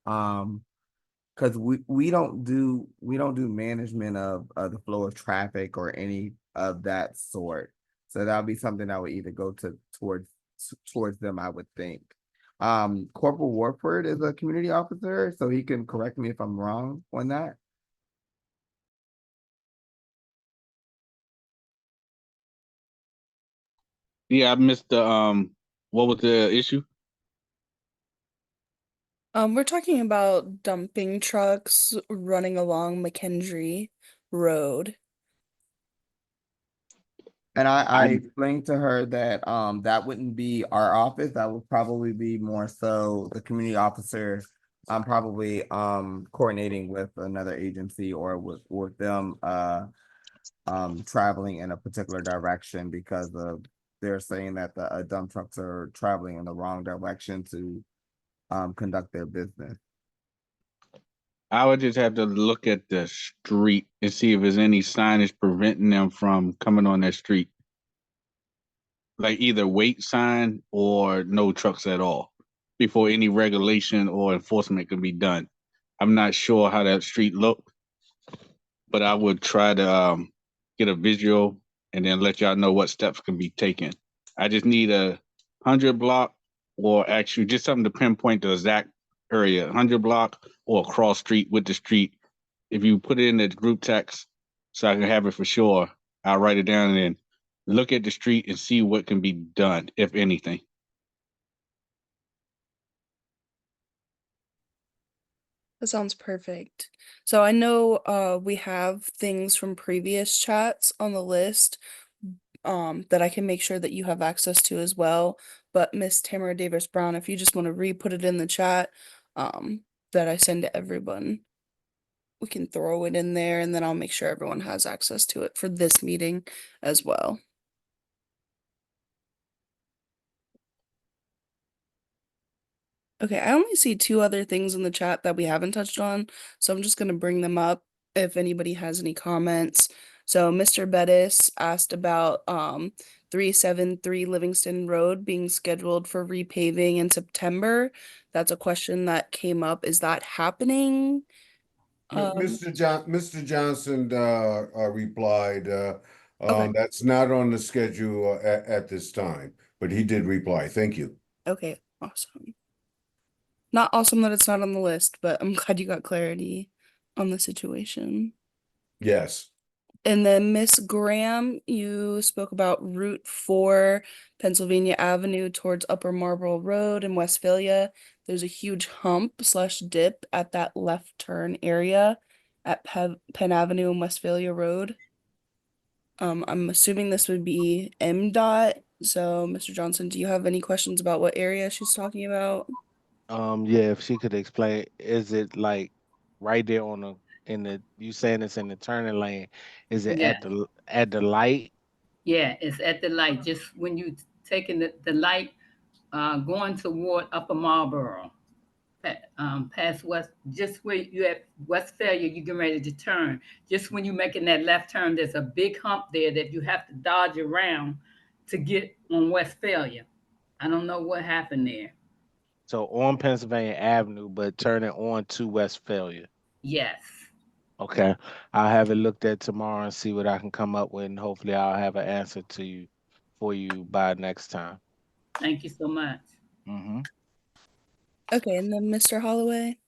Because we don't do management of the flow of traffic or any of that sort. So that'll be something that would either go towards them, I would think. Corporal Warford is a community officer, so he can correct me if I'm wrong on that. Yeah, I missed the what was the issue? We're talking about dumping trucks running along McKendree Road. And I explained to her that that wouldn't be our office. That would probably be more so the community officer, probably coordinating with another agency or with them traveling in a particular direction because of they're saying that the dump trucks are traveling in the wrong direction to conduct their business. I would just have to look at the street and see if there's any signage preventing them from coming on that street. Like either wait sign or no trucks at all before any regulation or enforcement can be done. I'm not sure how that street looked, but I would try to get a visual and then let y'all know what steps can be taken. I just need a 100 block or actually just something to pinpoint the exact area, 100 block or a cross street with the street. If you put it in the group text so I can have it for sure, I'll write it down and then look at the street and see what can be done, if anything. That sounds perfect. So I know we have things from previous chats on the list that I can make sure that you have access to as well. But Miss Tamara Davis Brown, if you just want to re-put it in the chat that I send to everyone, we can throw it in there and then I'll make sure everyone has access to it for this meeting as well. Okay, I only see two other things in the chat that we haven't touched on, so I'm just gonna bring them up if anybody has any comments. So Mr. Bettis asked about 373 Livingston Road being scheduled for repaving in September. That's a question that came up. Is that happening? Mr. Johnson replied, Okay. that's not on the schedule at this time, but he did reply. Thank you. Okay, awesome. Not awesome that it's not on the list, but I'm glad you got clarity on the situation. Yes. And then Miss Graham, you spoke about Route 4, Pennsylvania Avenue towards Upper Marlboro Road in Westphalia. There's a huge hump slash dip at that left turn area at Penn Avenue and Westphalia Road. I'm assuming this would be MDOT. So, Mr. Johnson, do you have any questions about what area she's talking about? Yeah, if she could explain, is it like right there on the in the you saying it's in the turning lane? Is it Yeah, at the light? yeah, it's at the light, just when you taking the light, going toward Upper Marlboro, past West, just where you at Westphalia, you get ready to turn. Just when you making that left turn, there's a big hump there that you have to dodge around to get on Westphalia. I don't know what happened there. So on Pennsylvania Avenue, but turning on to Westphalia. Yes. Okay. I'll have it looked at tomorrow and see what I can come up with, and hopefully I'll have an answer to you for you by next time. Thank you so much. Mm-hmm. Okay, and then Mr. Holloway.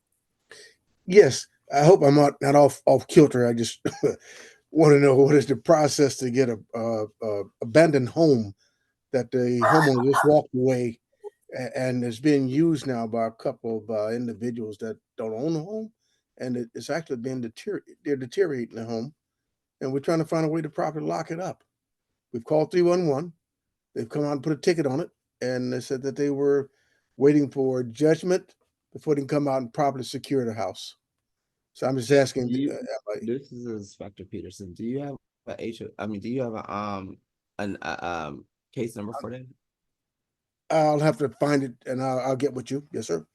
Yes, I hope I'm not off kilter. I just want to know what is the process to get a abandoned home that the homeowner just walked away and is being used now by a couple of individuals that don't own the home, and it's actually been they're deteriorating the home, and we're trying to find a way to properly lock it up. We've called 311. They've come out and put a ticket on it, and they said that they were waiting for judgment before they can come out and properly secure the house. So I'm just asking. This is Inspector Peterson. Do you have do you have a case number for that? I'll have to find it and I'll get with you. Yes, sir.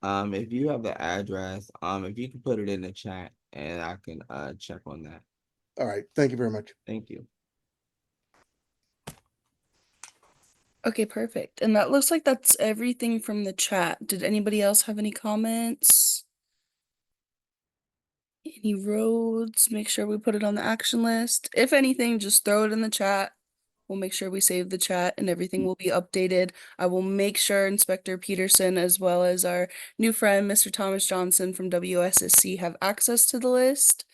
If you have the address, if you can put it in the chat and I can check on that. All right. Thank you very much. Thank you. Okay, perfect. And that looks like that's everything from the chat. Did anybody else have any comments? Any roads? Make sure we put it on the action list. If anything, just throw it in the chat. We'll make sure we save the chat and everything will be updated. I will make sure Inspector Peterson, as well as our new friend, Mr. Thomas Johnson from WSSC, have access to the list.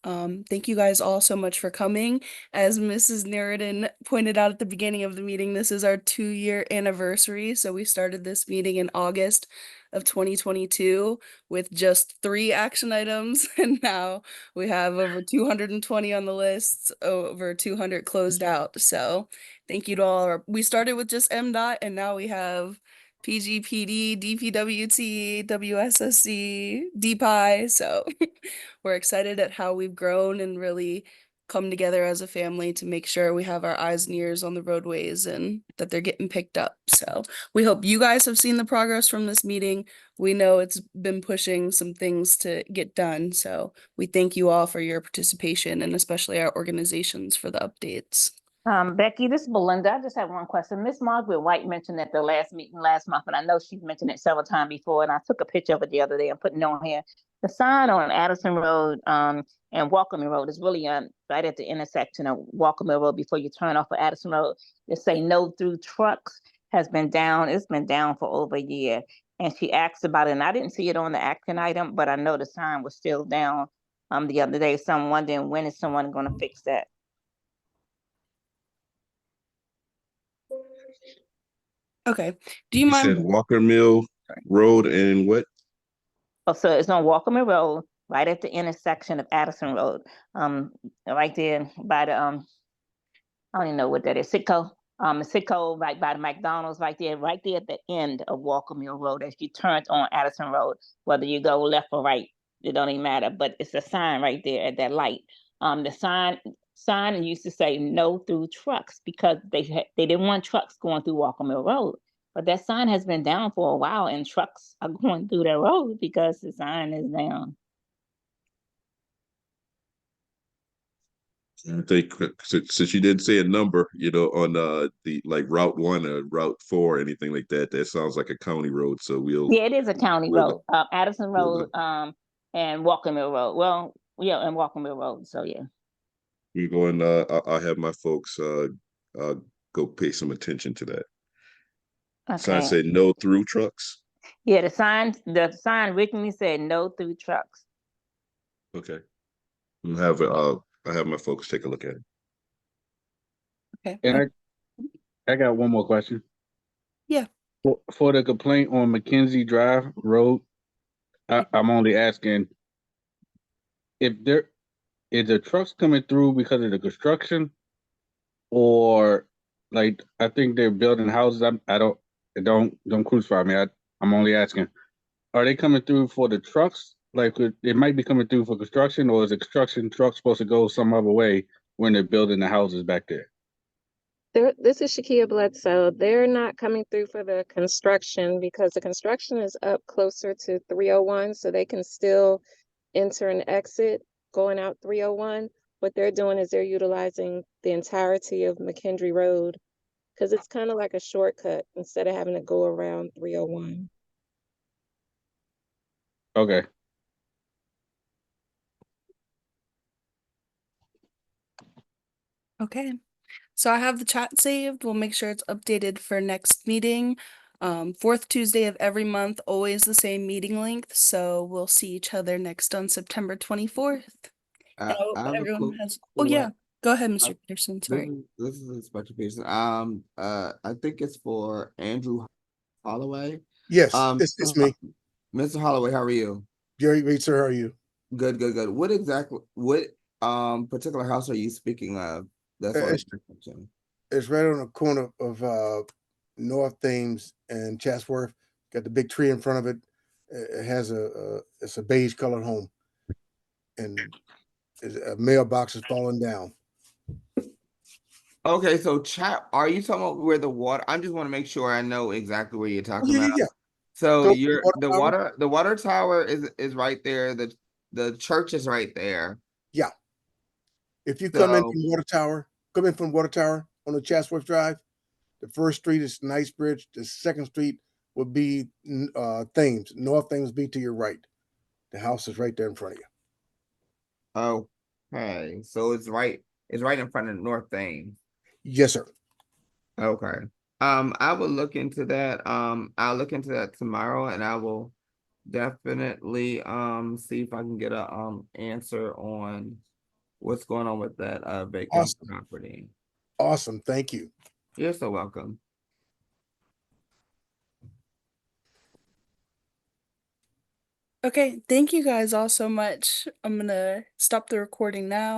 Thank you guys all so much for coming. As Mrs. Narradin pointed out at the beginning of the meeting, this is our 2-year anniversary. So we started this meeting in August of 2022 with just 3 action items. And now we have over 220 on the list, over 200 closed out. So thank you to all. We started with just MDOT and now we have PGPD, DPWT, WSSC, DPI. So we're excited at how we've grown and really come together as a family to make sure we have our eyes and ears on the roadways and that they're getting picked up. So we hope you guys have seen the progress from this meeting. We know it's been pushing some things to get done. So we thank you all for your participation and especially our organizations for the updates. Becky, this is Belinda. I just have one question. Miss Margaret White mentioned at the last meeting last month, and I know she's mentioned it several times before, and I took a picture of it the other day and put it on here. The sign on Addison Road and Walkerman Road is really right at the intersection of Walkerman Road before you turn off of Addison Road. They say no through trucks has been down. It's been down for over a year. And she asked about it, and I didn't see it on the action item, but I know the sign was still down the other day. So I'm wondering, when is someone going to fix that? Okay. Do you You mind? said Walker Mill Road and what? Oh, so it's on Walkerman Road, right at the intersection of Addison Road. Right there by the I don't even know what that is, Sitco. Sitco, right by the McDonald's, right there at the end of Walker Mill Road as you turn on Addison Road, whether you go left or right, it don't even matter. But it's a sign right there at that light. The sign used to say no through trucks because they didn't want trucks going through Walker Mill Road. But that sign has been down for a while, and trucks are going through that road because the sign is down. I think since you didn't say a number, on the like Route 1 or Route 4 or anything like that, that sounds like a county road. So Yeah, it is a county we'll road. Addison we'll Road, and Walker Mill Road. Well, yeah, and Walker Mill Road. So yeah. we're going. I'll have my folks go pay some attention to that. Sign Okay. said no through trucks. Yeah, the sign originally said no through trucks. Okay, I'll have my folks take a look at it. Okay. And I got one more question. Yeah. For the complaint on Mackenzie Drive Road, I'm only asking if there is the trucks coming through because of the construction, or like I think they're building houses. Don't crucify me. I'm only asking, are they coming through for the trucks? Like it might be coming through for construction, or is the construction truck supposed to go some other way when they're building the houses back there? This is Shakia Bledsoe. They're not coming through for the construction because the construction is up closer to 301, so they can still enter and exit going out 301. What they're doing is they're utilizing the entirety of McKendree Road because it's kind of like a shortcut instead of having to go around 301. Okay. Okay. So I have the chat saved. We'll make sure it's updated for next meeting. Fourth Tuesday of every month, always the same meeting length. So we'll see each other next on September 24th. And I hope I have a everyone quick has. Oh yeah, go ahead, uh, Mr. Peterson. Sorry. this is Inspector Peterson. I think it's for Andrew Holloway. Yes, it's me. Mr. Holloway, how are you? Great, sir. How are you? Good, good, good. What particular house are you speaking of? That's on It's, it's right on the corner of North Thames and Chatsworth. Got the big tree in front of it. It has it's a beige colored home, and a mailbox is falling down. Okay, so chat, are you talking about where the water? I just want to make sure I know exactly what you're talking Yeah, about. yeah. So Go you're tower? the water tower is right there. The church is right there. Yeah. If you come in So from Water Tower on the Chatsworth Drive, the first street is Knightsbridge. The second street would be Thames. North Thames be to your right. The house is right there in front of you. okay, so it's right in front of North Thames. Yes, sir. Okay. I will look into that. I'll look into that tomorrow, and I will definitely see if I can get a answer on what's going on with that vacant property. Awesome. Thank you. You're so welcome. Okay, thank you guys all so much. I'm gonna stop the recording now.